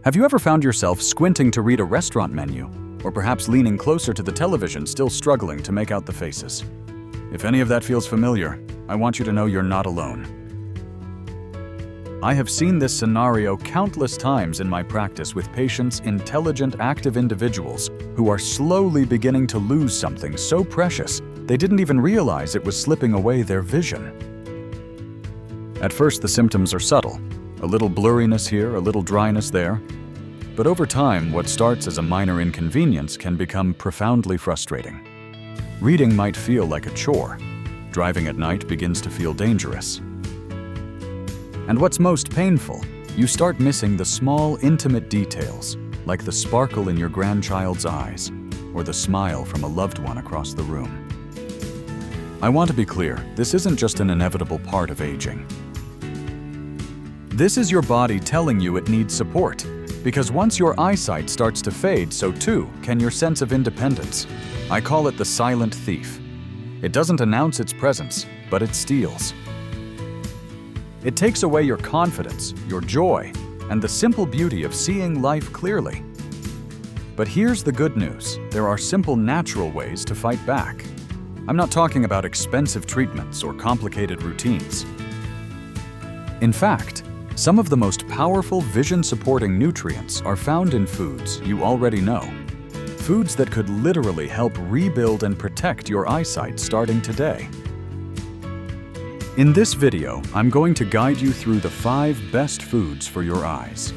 Have you ever found yourself squinting to read a restaurant menu, or perhaps leaning closer to the television, still struggling to make out the faces? If any of that feels familiar, I want you to know you're not alone. I have seen this scenario countless times in my practice with patients, intelligent, active individuals who are slowly beginning to lose something so precious they didn't even realize it was slipping away their vision. At first, the symptoms are subtle. A little blurriness here, a little dryness there. But over time, what starts as a minor inconvenience can become profoundly frustrating. Reading might feel like a chore. Driving at night begins to feel dangerous. And what's most painful, you start missing the small, intimate details, like the sparkle in your grandchild's eyes, or the smile from a loved one across the room. I want to be clear, this isn't just an inevitable part of aging. This is your body telling you it needs support, because once your eyesight starts to fade, so too can your sense of independence. I call it the silent thief. It doesn't announce its presence, but it steals. It takes away your confidence, your joy, and the simple beauty of seeing life clearly. But here's the good news. There are simple, natural ways to fight back. I'm not talking about expensive treatments or complicated routines. In fact, some of the most powerful vision-supporting nutrients are found in foods you already know. Foods that could literally help rebuild and protect your eyesight starting today. In this video, I'm going to guide you through the 5 best foods for your eyes.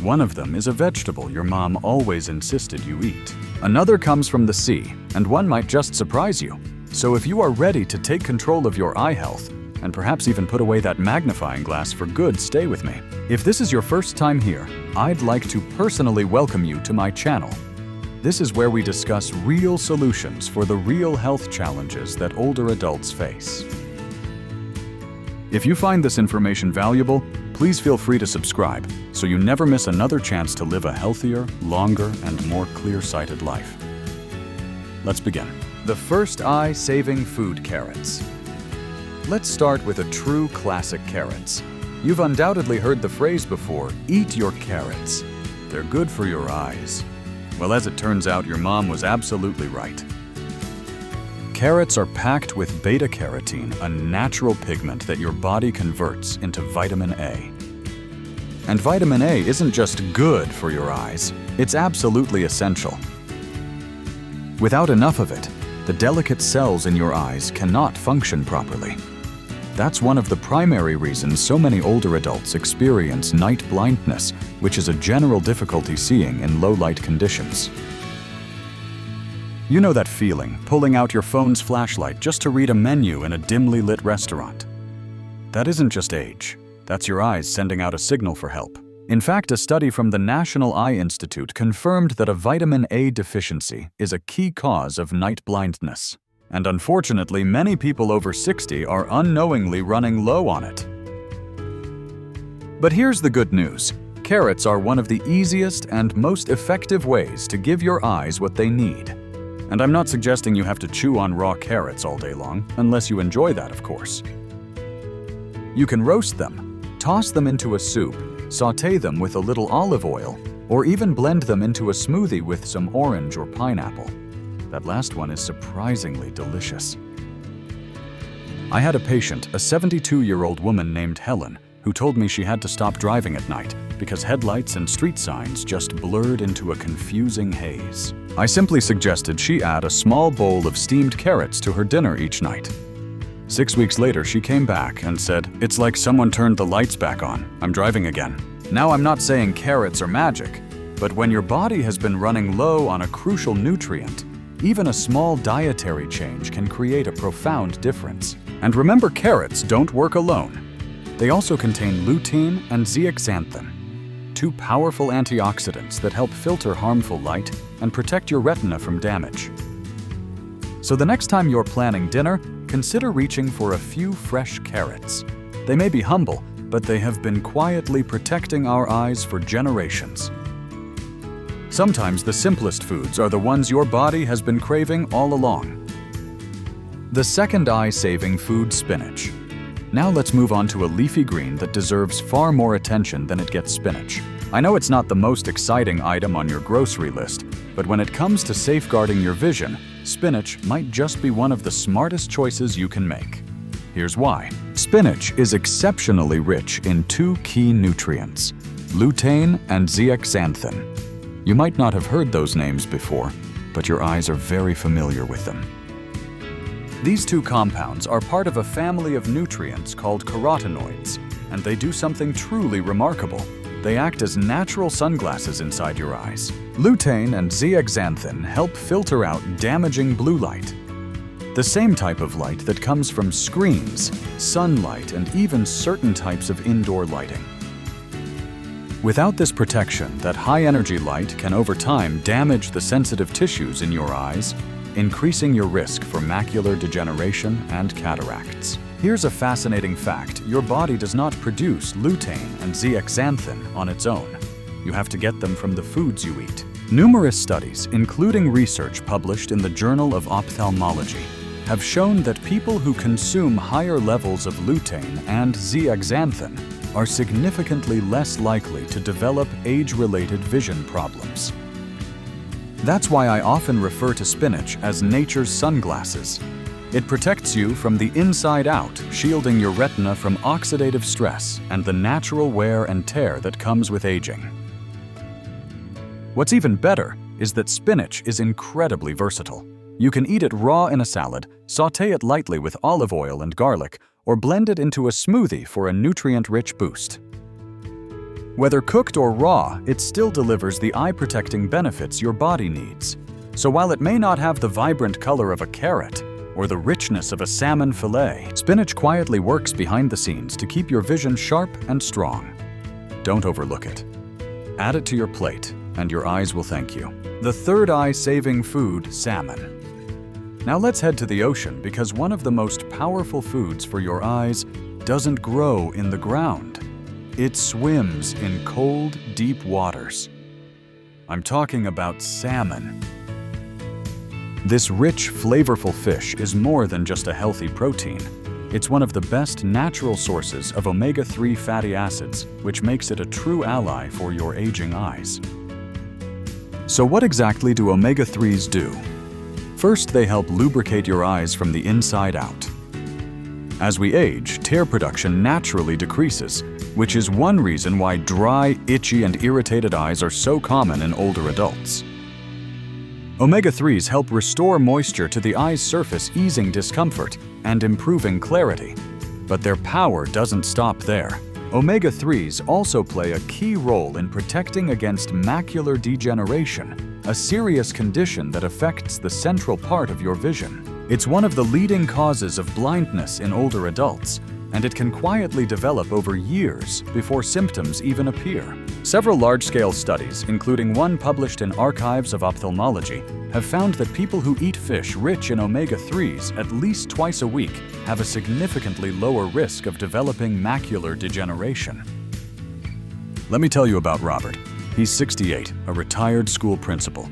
One of them is a vegetable your mom always insisted you eat. Another comes from the sea, and one might just surprise you. So if you are ready to take control of your eye health, and perhaps even put away that magnifying glass for good, stay with me. If this is your first time here, I'd like to personally welcome you to my channel. This is where we discuss real solutions for the real health challenges that older adults face. If you find this information valuable, please feel free to subscribe so you never miss another chance to live a healthier, longer, and more clear-sighted life. Let's begin. The first eye-saving food, carrots. Let's start with a true classic, carrots. You've undoubtedly heard the phrase before, eat your carrots. They're good for your eyes. Well, as it turns out, your mom was absolutely right. Carrots are packed with beta-carotene, a natural pigment that your body converts into vitamin A. And vitamin A isn't just good for your eyes, it's absolutely essential. Without enough of it, the delicate cells in your eyes cannot function properly. That's one of the primary reasons so many older adults experience night blindness, which is a general difficulty seeing in low-light conditions. You know that feeling, pulling out your phone's flashlight just to read a menu in a dimly lit restaurant. That isn't just age. That's your eyes sending out a signal for help. In fact, a study from the National Eye Institute confirmed that a vitamin A deficiency is a key cause of night blindness. And unfortunately, many people over 60 are unknowingly running low on it. But here's the good news. Carrots are one of the easiest and most effective ways to give your eyes what they need. And I'm not suggesting you have to chew on raw carrots all day long, unless you enjoy that, of course. You can roast them, toss them into a soup, sauté them with a little olive oil, or even blend them into a smoothie with some orange or pineapple. That last one is surprisingly delicious. I had a patient, a 72-year-old woman named Helen, who told me she had to stop driving at night because headlights and street signs just blurred into a confusing haze. I simply suggested she add a small bowl of steamed carrots to her dinner each night. 6 weeks later, she came back and said, "It's like someone turned the lights back on. I'm driving again." Now, I'm not saying carrots are magic, but when your body has been running low on a crucial nutrient, even a small dietary change can create a profound difference. And remember, carrots don't work alone. They also contain lutein and zeaxanthin, 2 powerful antioxidants that help filter harmful light and protect your retina from damage. So the next time you're planning dinner, consider reaching for a few fresh carrots. They may be humble, but they have been quietly protecting our eyes for generations. Sometimes the simplest foods are the ones your body has been craving all along. The second eye-saving food, spinach. Now let's move on to a leafy green that deserves far more attention than it gets, spinach. I know it's not the most exciting item on your grocery list, but when it comes to safeguarding your vision, spinach might just be one of the smartest choices you can make. Here's why. Spinach is exceptionally rich in two key nutrients, lutein and zeaxanthin. You might not have heard those names before, but your eyes are very familiar with them. These two compounds are part of a family of nutrients called carotenoids, and they do something truly remarkable. They act as natural sunglasses inside your eyes. Lutein and zeaxanthin help filter out damaging blue light, the same type of light that comes from screens, sunlight, and even certain types of indoor lighting. Without this protection, that high-energy light can over time damage the sensitive tissues in your eyes, increasing your risk for macular degeneration and cataracts. Here's a fascinating fact. Your body does not produce lutein and zeaxanthin on its own. You have to get them from the foods you eat. Numerous studies, including research published in the Journal of Ophthalmology, have shown that people who consume higher levels of lutein and zeaxanthin are significantly less likely to develop age-related vision problems. That's why I often refer to spinach as nature's sunglasses. It protects you from the inside out, shielding your retina from oxidative stress and the natural wear and tear that comes with aging. What's even better is that spinach is incredibly versatile. You can eat it raw in a salad, sauté it lightly with olive oil and garlic, or blend it into a smoothie for a nutrient-rich boost. Whether cooked or raw, it still delivers the eye-protecting benefits your body needs. So while it may not have the vibrant color of a carrot or the richness of a salmon fillet, spinach quietly works behind the scenes to keep your vision sharp and strong. Don't overlook it. Add it to your plate, and your eyes will thank you. The third eye-saving food, salmon. Now let's head to the ocean, because one of the most powerful foods for your eyes doesn't grow in the ground. It swims in cold, deep waters. I'm talking about salmon. This rich, flavorful fish is more than just a healthy protein. It's one of the best natural sources of omega-3 fatty acids, which makes it a true ally for your aging eyes. So what exactly do omega-3s do? First, they help lubricate your eyes from the inside out. As we age, tear production naturally decreases, which is one reason why dry, itchy, and irritated eyes are so common in older adults. Omega-3s help restore moisture to the eye's surface, easing discomfort and improving clarity. But their power doesn't stop there. Omega-3s also play a key role in protecting against macular degeneration, a serious condition that affects the central part of your vision. It's one of the leading causes of blindness in older adults, and it can quietly develop over years before symptoms even appear. Several large-scale studies, including one published in Archives of Ophthalmology, have found that people who eat fish rich in omega-3s at least twice a week have a significantly lower risk of developing macular degeneration. Let me tell you about Robert. He's 68, a retired school principal.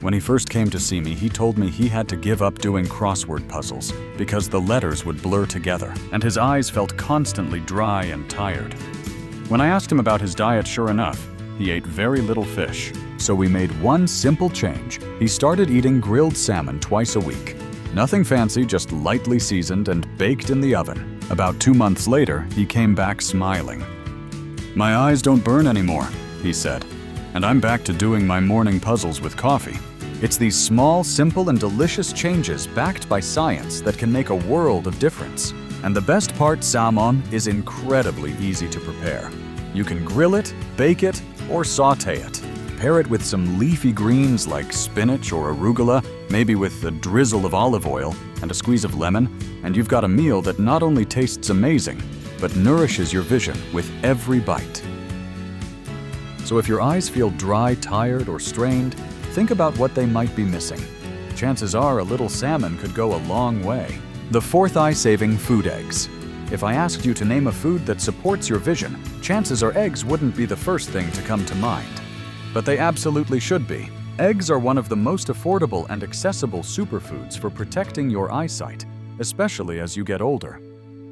When he first came to see me, he told me he had to give up doing crossword puzzles because the letters would blur together, and his eyes felt constantly dry and tired. When I asked him about his diet, sure enough, he ate very little fish. So we made one simple change. He started eating grilled salmon twice a week. Nothing fancy, just lightly seasoned and baked in the oven. About 2 months later, he came back smiling. "My eyes don't burn anymore," he said, "and I'm back to doing my morning puzzles with coffee." It's these small, simple, and delicious changes backed by science that can make a world of difference. And the best part, salmon is incredibly easy to prepare. You can grill it, bake it, or sauté it. Pair it with some leafy greens like spinach or arugula, maybe with a drizzle of olive oil and a squeeze of lemon, and you've got a meal that not only tastes amazing, but nourishes your vision with every bite. So if your eyes feel dry, tired, or strained, think about what they might be missing. Chances are a little salmon could go a long way. The fourth eye-saving food, eggs. If I asked you to name a food that supports your vision, chances are eggs wouldn't be the first thing to come to mind. But they absolutely should be. Eggs are one of the most affordable and accessible superfoods for protecting your eyesight, especially as you get older.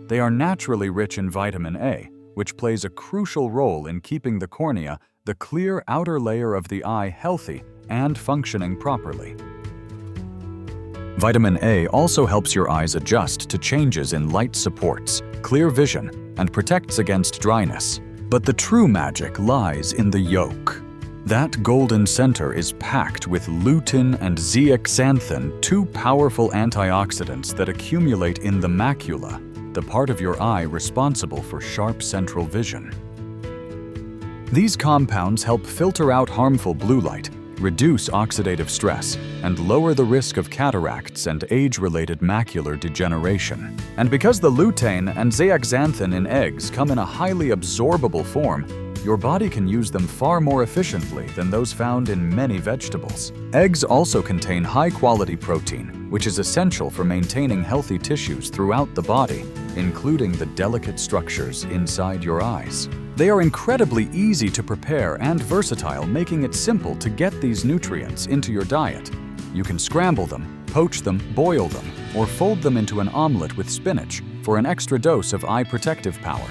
They are naturally rich in vitamin A, which plays a crucial role in keeping the cornea the clear outer layer of the eye healthy and functioning properly. Vitamin A also helps your eyes adjust to changes in light supports, clear vision, and protects against dryness. But the true magic lies in the yolk. That golden center is packed with lutein and zeaxanthin, two powerful antioxidants that accumulate in the macula, the part of your eye responsible for sharp central vision. These compounds help filter out harmful blue light, reduce oxidative stress, and lower the risk of cataracts and age-related macular degeneration. And because the lutein and zeaxanthin in eggs come in a highly absorbable form, your body can use them far more efficiently than those found in many vegetables. Eggs also contain high-quality protein, which is essential for maintaining healthy tissues throughout the body, including the delicate structures inside your eyes. They are incredibly easy to prepare and versatile, making it simple to get these nutrients into your diet. You can scramble them, poach them, boil them, or fold them into an omelet with spinach for an extra dose of eye protective power.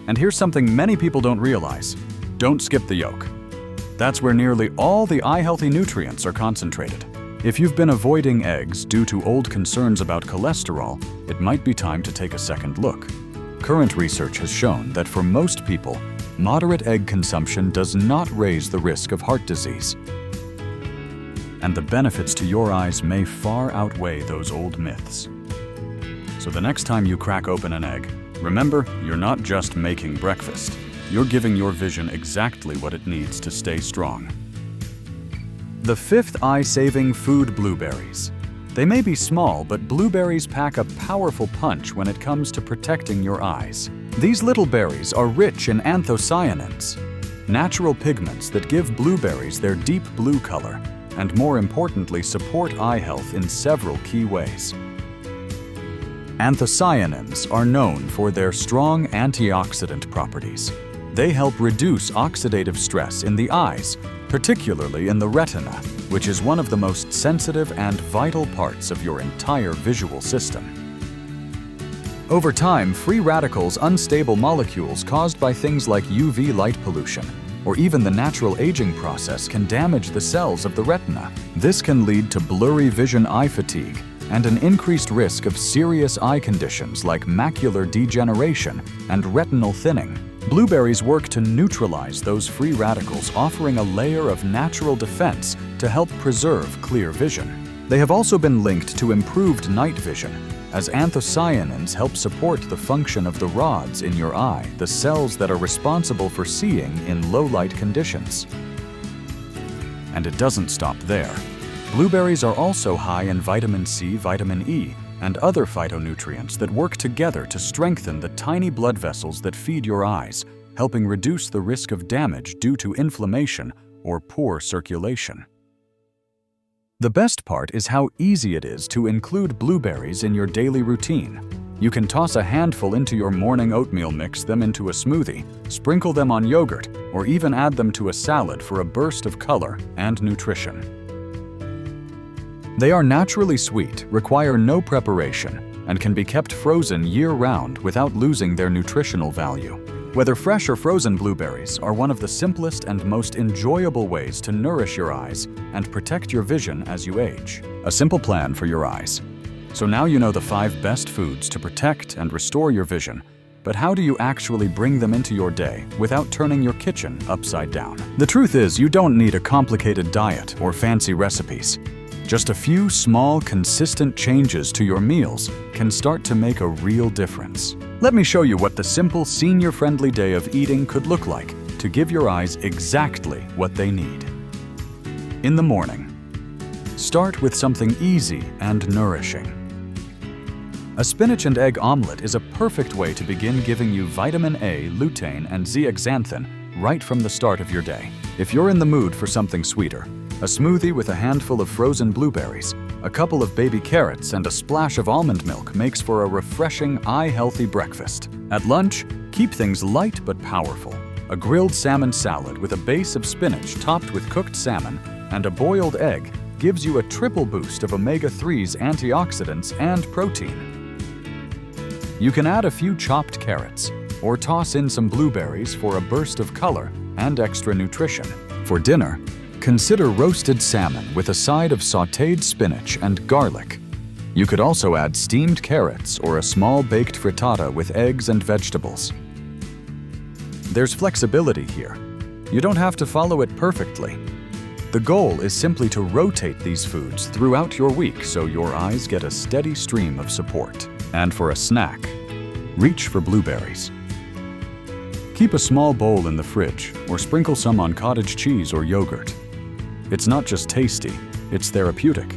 And here's something many people don't realize. Don't skip the yolk. That's where nearly all the eye-healthy nutrients are concentrated. If you've been avoiding eggs due to old concerns about cholesterol, it might be time to take a second look. Current research has shown that for most people, moderate egg consumption does not raise the risk of heart disease. And the benefits to your eyes may far outweigh those old myths. So the next time you crack open an egg, remember, you're not just making breakfast. You're giving your vision exactly what it needs to stay strong. The fifth eye-saving food: blueberries. They may be small, but blueberries pack a powerful punch when it comes to protecting your eyes. These little berries are rich in anthocyanins, natural pigments that give blueberries their deep blue color, and more importantly, support eye health in several key ways. Anthocyanins are known for their strong antioxidant properties. They help reduce oxidative stress in the eyes, particularly in the retina, which is one of the most sensitive and vital parts of your entire visual system. Over time, free radicals, unstable molecules caused by things like UV light pollution, or even the natural aging process, can damage the cells of the retina. This can lead to blurry vision, eye fatigue, and an increased risk of serious eye conditions like macular degeneration and retinal thinning. Blueberries work to neutralize those free radicals, offering a layer of natural defense to help preserve clear vision. They have also been linked to improved night vision, as anthocyanins help support the function of the rods in your eye, the cells that are responsible for seeing in low-light conditions. And it doesn't stop there. Blueberries are also high in vitamin C, vitamin E, and other phytonutrients that work together to strengthen the tiny blood vessels that feed your eyes, helping reduce the risk of damage due to inflammation or poor circulation. The best part is how easy it is to include blueberries in your daily routine. You can toss a handful into your morning oatmeal, mix them into a smoothie, sprinkle them on yogurt, or even add them to a salad for a burst of color and nutrition. They are naturally sweet, require no preparation, and can be kept frozen year-round without losing their nutritional value. Whether fresh or frozen, blueberries are one of the simplest and most enjoyable ways to nourish your eyes and protect your vision as you age. A simple plan for your eyes. So now you know the 5 best foods to protect and restore your vision, but how do you actually bring them into your day without turning your kitchen upside down? The truth is, you don't need a complicated diet or fancy recipes. Just a few small, consistent changes to your meals can start to make a real difference. Let me show you what the simple, senior-friendly day of eating could look like to give your eyes exactly what they need. In the morning, start with something easy and nourishing. A spinach and egg omelet is a perfect way to begin giving you vitamin A, lutein, and zeaxanthin right from the start of your day. If you're in the mood for something sweeter, a smoothie with a handful of frozen blueberries, a couple of baby carrots, and a splash of almond milk makes for a refreshing, eye-healthy breakfast. At lunch, keep things light but powerful. A grilled salmon salad with a base of spinach topped with cooked salmon and a boiled egg gives you a triple boost of omega-3s, antioxidants, and protein. You can add a few chopped carrots, or toss in some blueberries for a burst of color and extra nutrition. For dinner, consider roasted salmon with a side of sautéed spinach and garlic. You could also add steamed carrots or a small baked frittata with eggs and vegetables. There's flexibility here. You don't have to follow it perfectly. The goal is simply to rotate these foods throughout your week so your eyes get a steady stream of support. And for a snack, reach for blueberries. Keep a small bowl in the fridge or sprinkle some on cottage cheese or yogurt. It's not just tasty, it's therapeutic.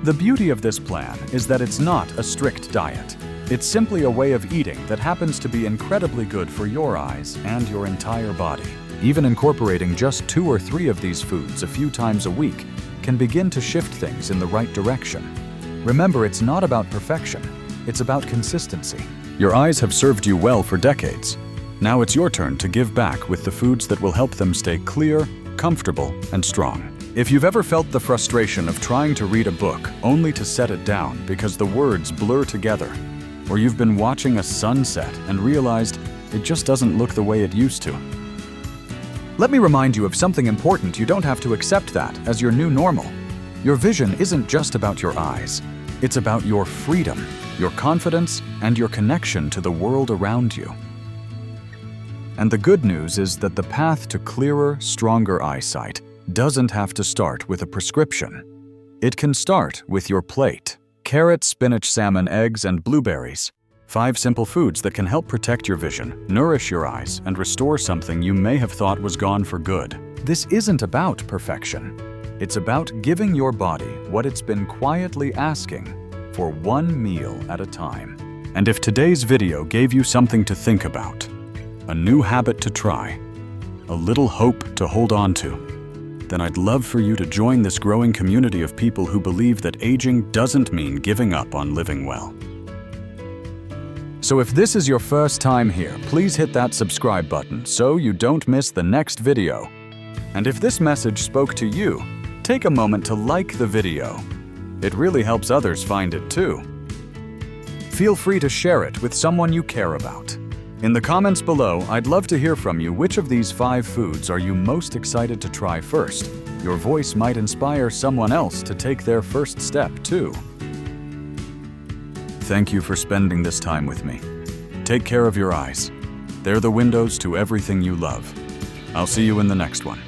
The beauty of this plan is that it's not a strict diet. It's simply a way of eating that happens to be incredibly good for your eyes and your entire body. Even incorporating just 2 or 3 of these foods a few times a week can begin to shift things in the right direction. Remember, it's not about perfection, it's about consistency. Your eyes have served you well for decades. Now it's your turn to give back with the foods that will help them stay clear, comfortable, and strong. If you've ever felt the frustration of trying to read a book only to set it down because the words blur together, or you've been watching a sunset and realized it just doesn't look the way it used to, let me remind you of something important. You don't have to accept that as your new normal. Your vision isn't just about your eyes. It's about your freedom, your confidence, and your connection to the world around you. And the good news is that the path to clearer, stronger eyesight doesn't have to start with a prescription. It can start with your plate. Carrots, spinach, salmon, eggs, and blueberries. 5 simple foods that can help protect your vision, nourish your eyes, and restore something you may have thought was gone for good. This isn't about perfection. It's about giving your body what it's been quietly asking for one meal at a time. And if today's video gave you something to think about, a new habit to try, a little hope to hold on to, then I'd love for you to join this growing community of people who believe that aging doesn't mean giving up on living well. So if this is your first time here, please hit that subscribe button so you don't miss the next video. And if this message spoke to you, take a moment to like the video. It really helps others find it too. Feel free to share it with someone you care about. In the comments below, I'd love to hear from you. Which of these 5 foods are you most excited to try first? Your voice might inspire someone else to take their first step too. Thank you for spending this time with me. Take care of your eyes. They're the windows to everything you love. I'll see you in the next one.